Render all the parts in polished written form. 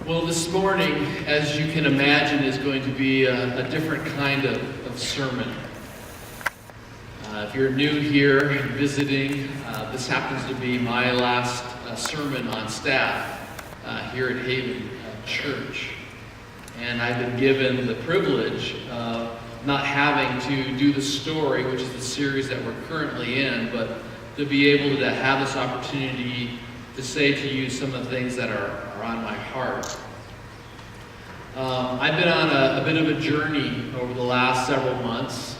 Well, this morning, as you can imagine, is going to be a different kind of sermon. If you're new here and visiting, this happens to be my last sermon on staff here at Haven Church. And I've been given the privilege of not having to do the story, which is the series that we're currently in, but to be able to have this opportunity to say to you some of the things that are on my heart. I've been on a bit of a journey over the last several months.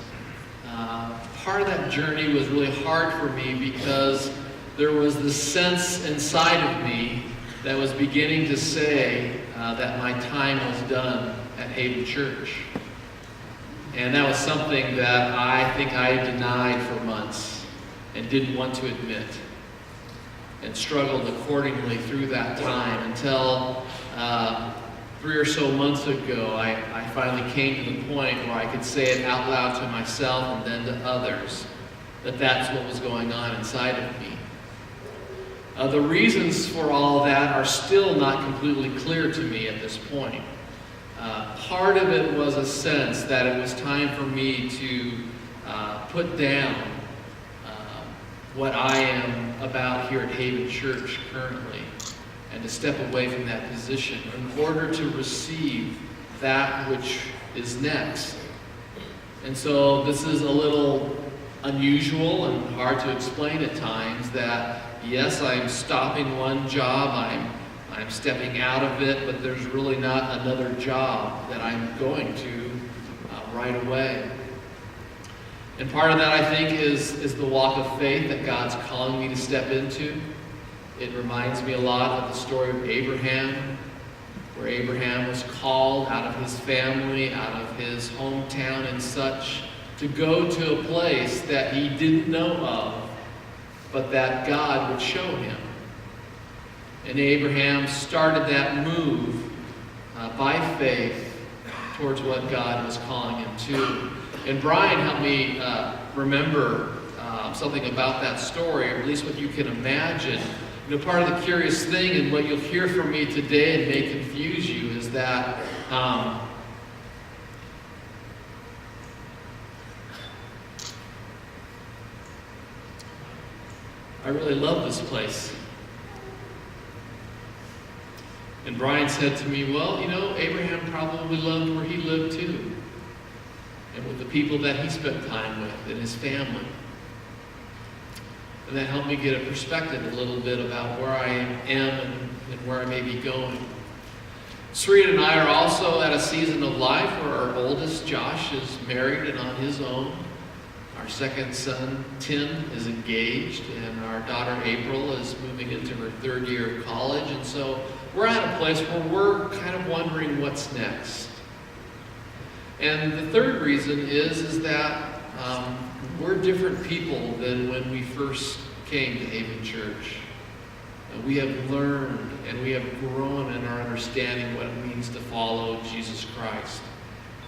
Part of that journey was really hard for me because there was this sense inside of me that was beginning to say that my time was done at Haven Church. And that was something that I think I denied for months and didn't want to admit, and struggled accordingly through that time until 3 or so months ago, I finally came to the point where I could say it out loud to myself and then to others, that that's what was going on inside of me. The reasons for all that are still not completely clear to me at this point. Part of it was a sense that it was time for me to put down what I am about here at Haven Church currently, and to step away from that position in order to receive that which is next. And so this is a little unusual and hard to explain at times, that yes, I'm stopping one job, I'm stepping out of it, but there's really not another job that I'm going to right away. And part of that, I think, is the walk of faith that God's calling me to step into. It reminds me a lot of the story of Abraham, where Abraham was called out of his family, out of his hometown and such, to go to a place that he didn't know of, but that God would show him. And Abraham started that move by faith towards what God was calling him to. And Brian helped me remember something about that story, or at least what you can imagine. You know, part of the curious thing, and what you'll hear from me today and may confuse you, is that I really love this place. And Brian said to me, well, you know, Abraham probably loved where he lived too, and with the people that he spent time with and his family. And that helped me get a perspective a little bit about where I am and where I may be going. Serena and I are also at a season of life where our oldest, Josh, is married and on his own. Our second son, Tim, is engaged, and our daughter, April, is moving into her third year of college. And so we're at a place where we're kind of wondering what's next. And the third reason is that we're different people than when we first came to Haven Church. We have learned and we have grown in our understanding what it means to follow Jesus Christ.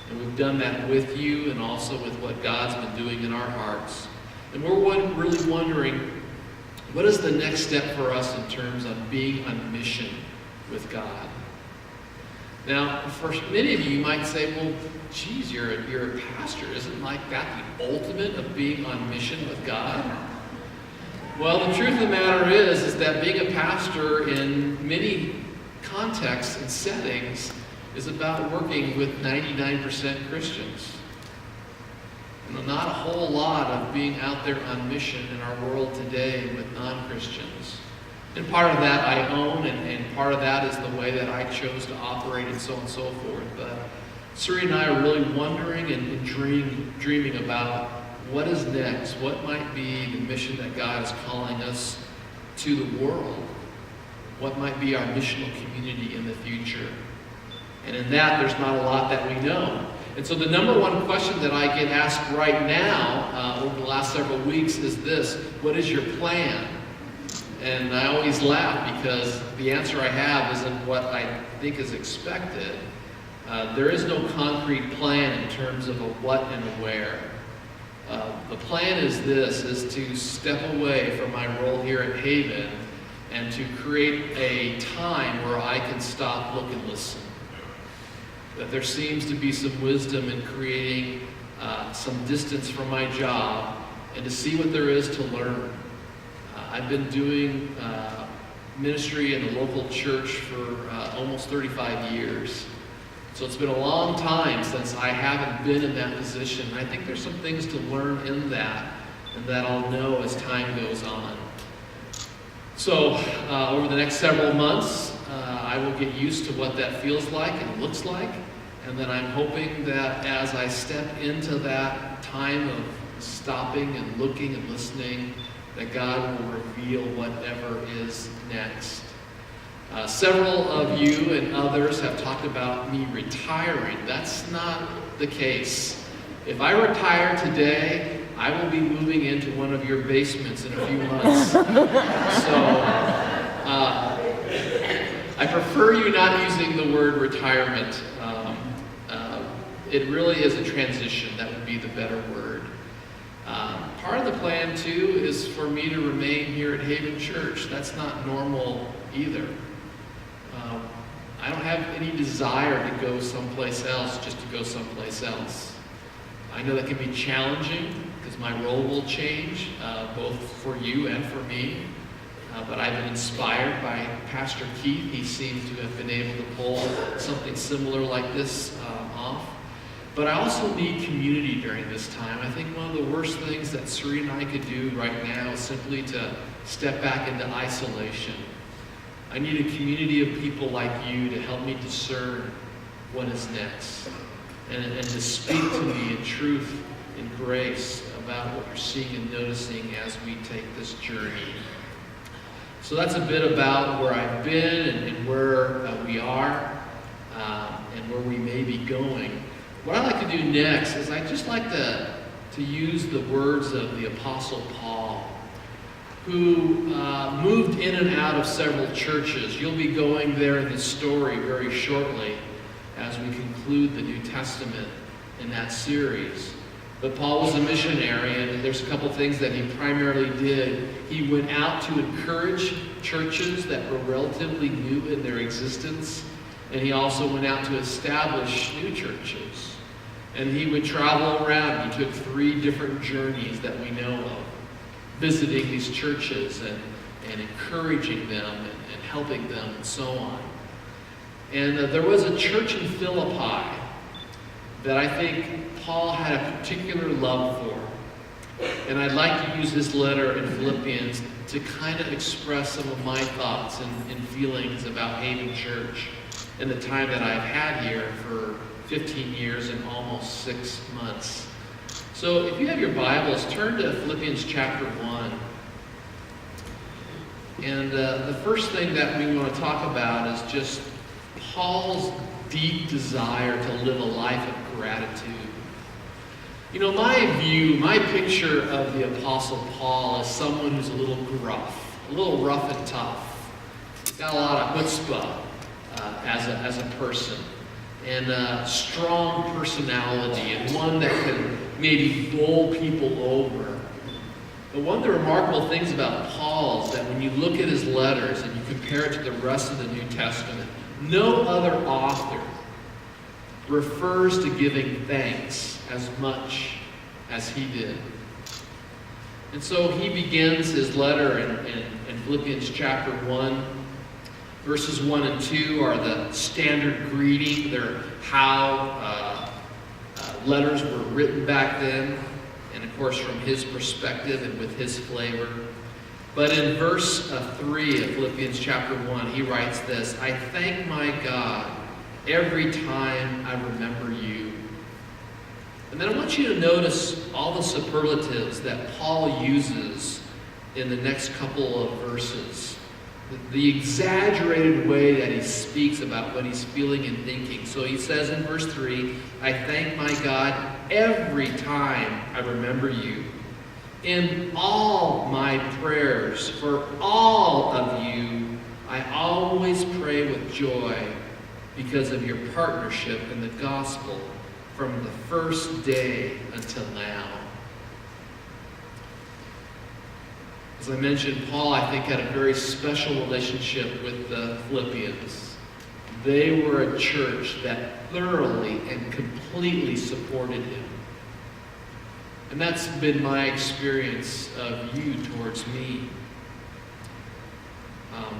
And we've done that with you and also with what God's been doing in our hearts. And we're really wondering, what is the next step for us in terms of being on mission with God? Now, for many of you, you might say, well, geez, you're a pastor. Isn't like that the ultimate of being on mission with God? Well, the truth of the matter is that being a pastor in many contexts and settings is about working with 99% Christians. And not a whole lot of being out there on mission in our world today with non-Christians. And part of that I own, and part of that is the way that I chose to operate, and so on and so forth. But Serena and I are really wondering and dreaming about what is next, what might be the mission that God is calling us to the world, what might be our missional community in the future. And in that, there's not a lot that we know. And so the number one question that I get asked right now over the last several weeks is this: what is your plan? And I always laugh because the answer I have isn't what I think is expected. There is no concrete plan in terms of a what and a where. The plan is this, is to step away from my role here at Haven and to create a time where I can stop, look, and listen. That there seems to be some wisdom in creating some distance from my job and to see what there is to learn. I've been doing ministry in a local church for almost 35 years. So it's been a long time since I haven't been in that position. I think there's some things to learn in that, and that I'll know as time goes on. So over the next several months, I will get used to what that feels like and looks like. And then I'm hoping that as I step into that time of stopping and looking and listening, that God will reveal whatever is next. Several of you and others have talked about me retiring. That's not the case. If I retire today, I will be moving into one of your basements in a few months. So I prefer you not using the word retirement. It really is a transition. That would be the better word. Part of the plan, too, is for me to remain here at Haven Church. That's not normal either. I don't have any desire to go someplace else just to go someplace else. I know that can be challenging because my role will change, both for you and for me. But I've been inspired by Pastor Keith. He seems to have been able to pull something similar like this off. But I also need community during this time. I think one of the worst things that Sri and I could do right now is simply to step back into isolation. I need a community of people like you to help me discern what is next and to speak to me in truth and grace about what you're seeing and noticing as we take this journey. So that's a bit about where I've been and where we are and where we may be going. What I'd like to do next is I'd just like to use the words of the Apostle Paul, who moved in and out of several churches. You'll be going there in this story very shortly as we conclude the New Testament in that series. But Paul was a missionary, and there's a couple things that he primarily did. He went out to encourage churches that were relatively new in their existence, and he also went out to establish new churches. And he would travel around. He took 3 different journeys that we know of, visiting these churches and encouraging them and helping them and so on. And there was a church in Philippi that I think Paul had a particular love for. And I'd like to use this letter in Philippians to kind of express some of my thoughts and feelings about Haven Church in the time that I've had here for 15 years and almost 6 months. So if you have your Bibles, turn to Philippians chapter 1. And the first thing that we want to talk about is just Paul's deep desire to live a life of gratitude. You know, my picture of the Apostle Paul is someone who's a little rough and tough. He's got a lot of chutzpah as a person, and a strong personality, and one that can maybe bowl people over. But one of the remarkable things about Paul is that when you look at his letters and you compare it to the rest of the New Testament, no other author refers to giving thanks as much as he did. And so he begins his letter in Philippians chapter 1. Verses 1 and 2 are the standard greeting. They're how letters were written back then, and of course from his perspective and with his flavor. But in verse 3 of Philippians chapter 1, he writes this: I thank my God every time I remember you. And then I want you to notice all the superlatives that Paul uses in the next couple of verses. The exaggerated way that he speaks about what he's feeling and thinking. So he says in verse 3, I thank my God every time I remember you. In all my prayers for all of you, I always pray with joy because of your partnership in the gospel from the first day until now. As I mentioned, Paul, I think, had a very special relationship with the Philippians. They were a church that thoroughly and completely supported him. And that's been my experience of you towards me.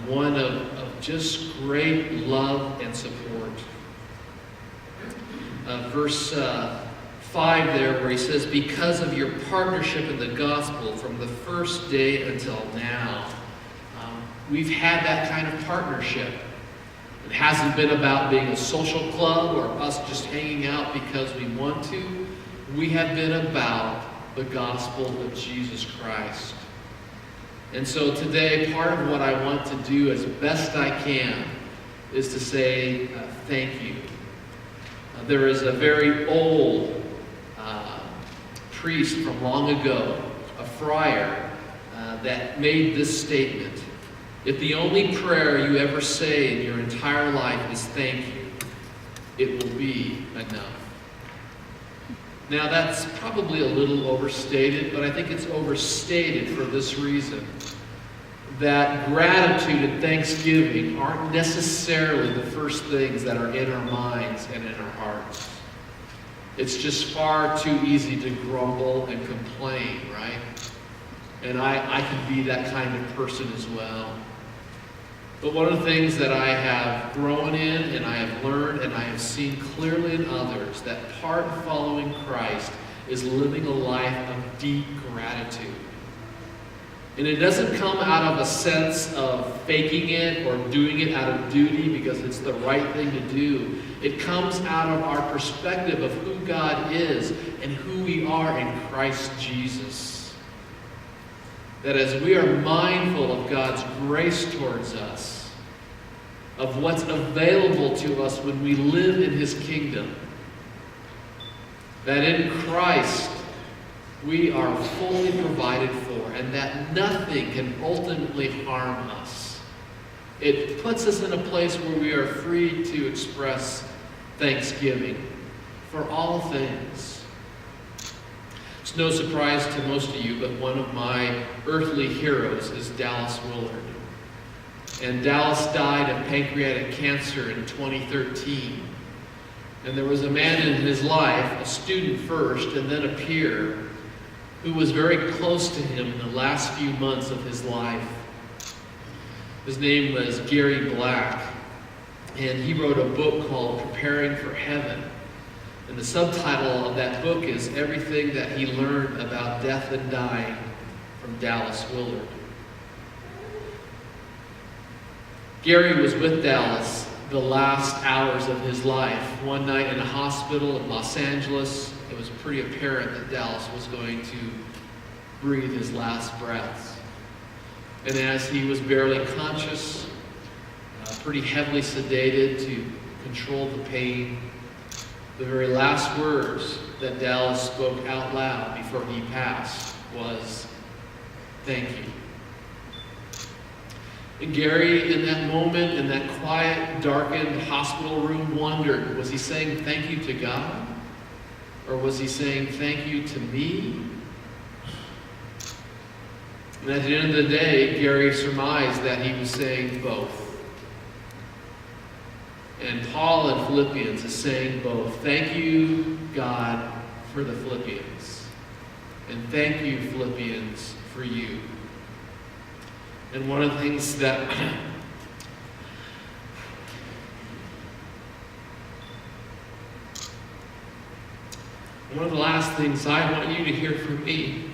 One of just great love and support. Verse 5 there, where he says, because of your partnership in the gospel from the first day until now, we've had that kind of partnership. It hasn't been about being a social club or us just hanging out because we want to. We have been about the gospel of Jesus Christ. And so today, part of what I want to do as best I can is to say thank you. There is a very old priest from long ago, a friar, that made this statement. If the only prayer you ever say in your entire life is thank you, it will be enough. Now that's probably a little overstated, but I think it's overstated for this reason. That gratitude and thanksgiving aren't necessarily the first things that are in our minds and in our hearts. It's just far too easy to grumble and complain, right? And I can be that kind of person as well. But one of the things that I have grown in and I have learned and I have seen clearly in others, that part of following Christ is living a life of deep gratitude. And it doesn't come out of a sense of faking it or doing it out of duty because it's the right thing to do. It comes out of our perspective of who God is and who we are in Christ Jesus. That as we are mindful of God's grace towards us, of what's available to us when we live in His kingdom, that in Christ we are fully provided for, and that nothing can ultimately harm us. It puts us in a place where we are free to express thanksgiving for all things. It's no surprise to most of you, but one of my earthly heroes is Dallas Willard. And Dallas died of pancreatic cancer in 2013. And there was a man in his life, a student first and then a peer, who was very close to him in the last few months of his life. His name was Gary Black, and he wrote a book called Preparing for Heaven. And the subtitle of that book is Everything That He Learned About Death and Dying from Dallas Willard. Gary was with Dallas the last hours of his life. One night in a hospital in Los Angeles, it was pretty apparent that Dallas was going to breathe his last breaths. And as he was barely conscious, pretty heavily sedated to control the pain, the very last words that Dallas spoke out loud before he passed was, "Thank you." And Gary, in that moment, in that quiet, darkened hospital room, wondered, was he saying thank you to God? Or was he saying thank you to me? And at the end of the day, Gary surmised that he was saying both. And Paul in Philippians is saying both. Thank you, God, for the Philippians. And thank you, Philippians, for you. And one of the things that one of the last things I want you to hear from me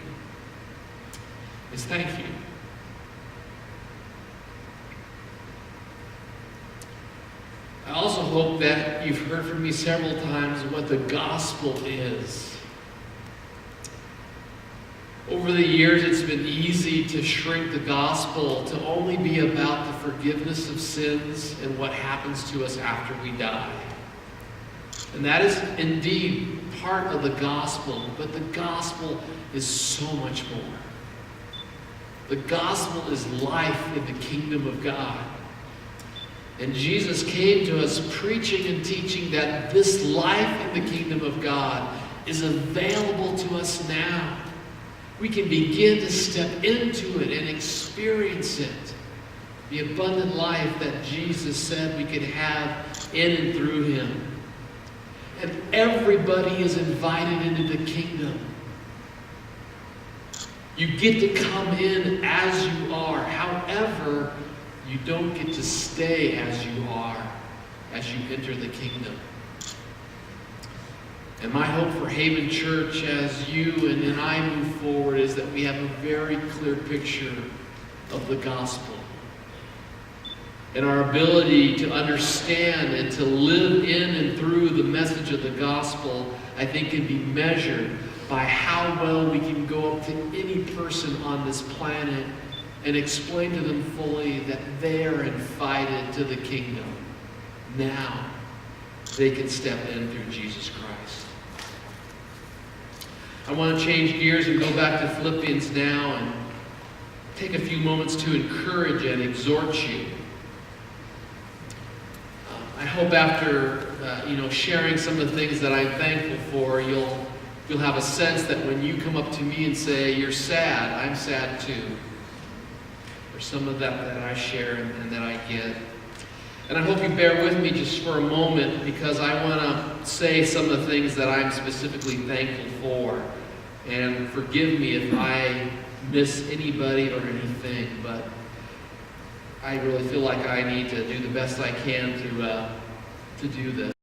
is thank you. I also hope that you've heard from me several times what the gospel is. Over the years, it's been easy to shrink the gospel to only be about the forgiveness of sins and what happens to us after we die. And that is indeed part of the gospel, but the gospel is so much more. The gospel is life in the kingdom of God. And Jesus came to us preaching and teaching that this life in the kingdom of God is available to us now. we can begin to step into it and experience it. The abundant life that Jesus said we could have in and through him. And everybody is invited into the kingdom. You get to come in as you are. However, you don't get to stay as you are as you enter the kingdom. And my hope for Haven Church as you and I move forward is that we have a very clear picture of the gospel. And our ability to understand and to live in and through the message of the gospel, I think, can be measured by how well we can go up to any person on this planet and explain to them fully that they are invited to the kingdom. Now, they can step in through Jesus Christ. I want to change gears and go back to Philippians now and take a few moments to encourage and exhort you. I hope after sharing some of the things that I'm thankful for, you'll have a sense that when you come up to me and say, you're sad, I'm sad too. There's some of that I share and that I get. And I hope you bear with me just for a moment, because I want to say some of the things that I'm specifically thankful for. And forgive me if I miss anybody or anything, but I really feel like I need to do the best I can to do this.